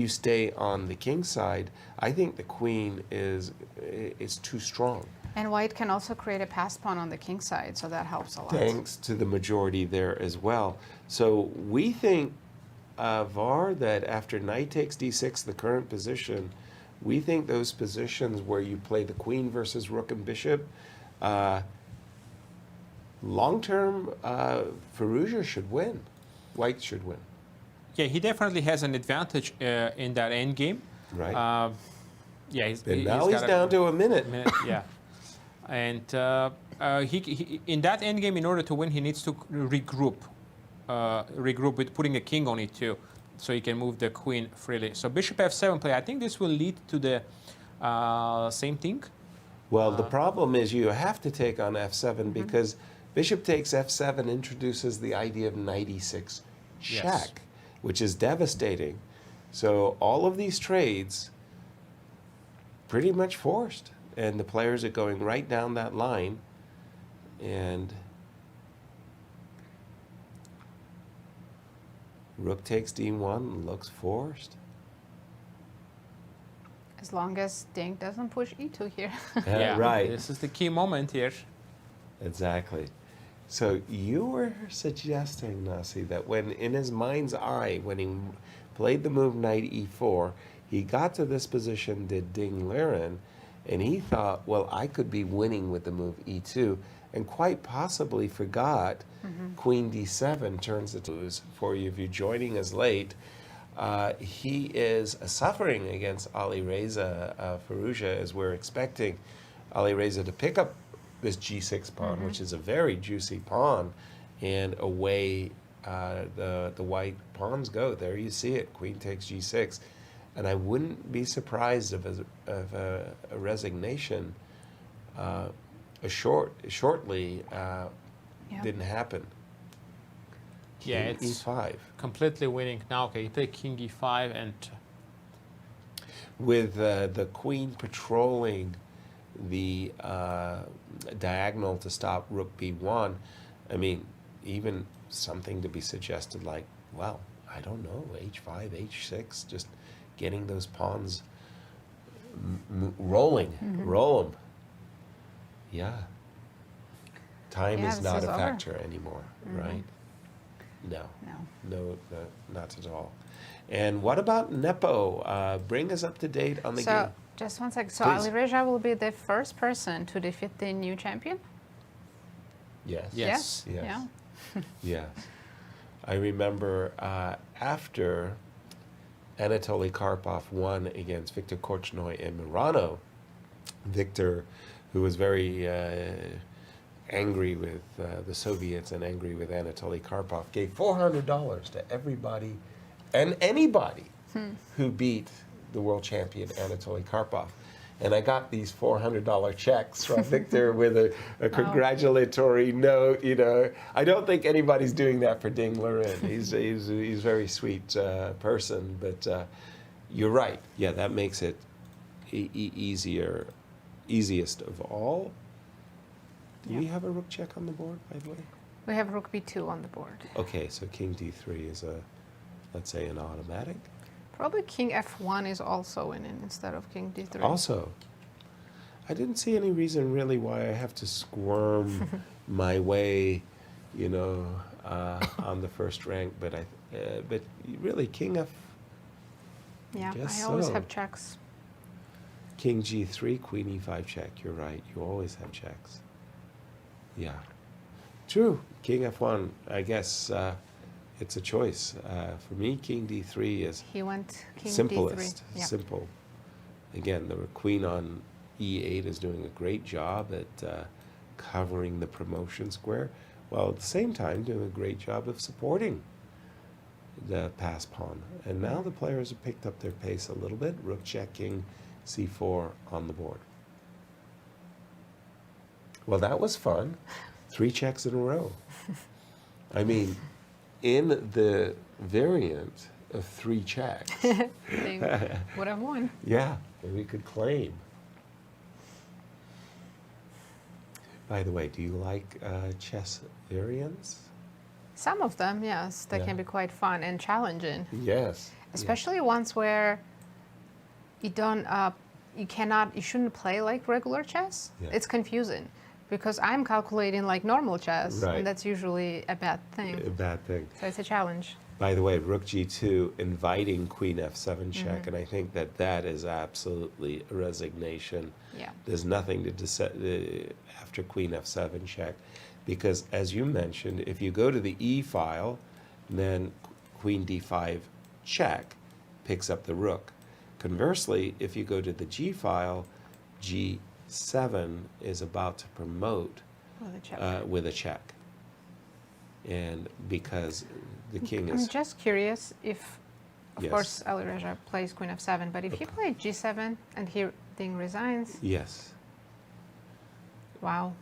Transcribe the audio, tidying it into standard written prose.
you stay on the king side, I think the queen is too strong. And white can also create a passed pawn on the king side, so that helps a lot. Thanks to the majority there as well. So we think, Var, that after knight takes d6, the current position, we think those positions where you play the queen versus rook and bishop, long-term, Firouzja should win. White should win. Yeah, he definitely has an advantage in that endgame. Right. Yeah, And now he's down to a minute. Yeah. And he in that endgame, in order to win, he needs to regroup with putting a king on it2, so he can move the queen freely. So bishop f7 play, I think this will lead to the same thing. Well, the problem is you have to take on f7 because bishop takes f7 introduces the idea of knight e6 check, Yes. which is devastating. So all of these trades pretty much forced, and the players are going right down that line, and rook takes d1 looks forced. As long as Ding doesn't push e2 here. Yeah, right. This is the key moment here. Exactly. So you were suggesting, Nasi, that when in his mind's eye, when he played the move knight e4, he got to this position, did Ding Liren, and he thought, well, I could be winning with the move e2, and quite possibly forgot queen d7 turns it to lose. For you, if you're joining us late, he is suffering against Alireza Firouzja, as we're expecting Alireza to pick up this g6 pawn, which is a very juicy pawn, and away the white pawns go. There you see it, queen takes g6. And I wouldn't be surprised if a resignation shortly didn't happen. Yeah, King it's e5. completely winning now. Okay, you take king e5 and With the queen patrolling the diagonal to stop rook b1, I mean, even something to be suggested like, well, I don't know, h5, h6, just getting those pawns rolling, roll them. Yeah. Time Yeah, is this not is a over. factor anymore, right? No, not at all. And what about Nepo? Bring us up to date on the game. So, just one second. So, Please. Alireza will be the first person to defeat the new champion? Yes. Yes. Yes. Yeah. Yes. I remember after Anatoly Karpov won against Viktor Korchnoi in Murano, Viktor, who was very angry with the Soviets and angry with Anatoly Karpov, gave $400 to everybody and anybody who beat the world champion Anatoly Karpov. And I got these $400 checks from Viktor with a congratulatory note. You know, I don't think anybody's doing that for Ding Liren. He's a very sweet person, but you're right. Yeah, that makes it easiest of all. Do we have a rook check on the board, by the way? We have rook b2 on the board. Okay, so king d3 is let's say, an automatic. Probably king f1 is also in instead of king d3. Also, I didn't see any reason really why I have to squirm my way, you know, on the first rank. But but really, king f. Yeah, guess I always so. have checks. King g3, queen e5 check. You're right. You always have checks. Yeah, true. King f1. I guess it's a choice. For me, king d3 is He went king simplest. d3. Yeah. Simple. Again, the queen on e8 is doing a great job at covering the promotion square, while at the same time doing a great job of supporting the pass pawn. And now the players have picked up their pace a little bit. Rook check, king c4 on the board. Well, that was fun. 3 checks in a row. I mean, in the variant of 3 checks, They would have won. yeah, we could claim. By the way, do you like chess variants? Some of them, yes, they Yeah. can be quite fun and challenging. Yes. especially ones where you don't, you shouldn't play like regular chess. Yeah. It's confusing because I'm calculating like normal chess, Right. and that's usually a bad thing. A bad thing. So it's a challenge. By the way, rook g2 inviting queen f7 check, and I think that that is absolutely a resignation. Yeah. There's nothing to after queen f7 check, because as you mentioned, if you go to the e file, then queen d5 check picks up the rook. Conversely, if you go to the g file, g7 is about to promote With a check. with a check. And because the king I'm is... just curious if, of Yes. course, Alireza plays queen f7, but if he played g7 and here Ding resigns, Yes. wow.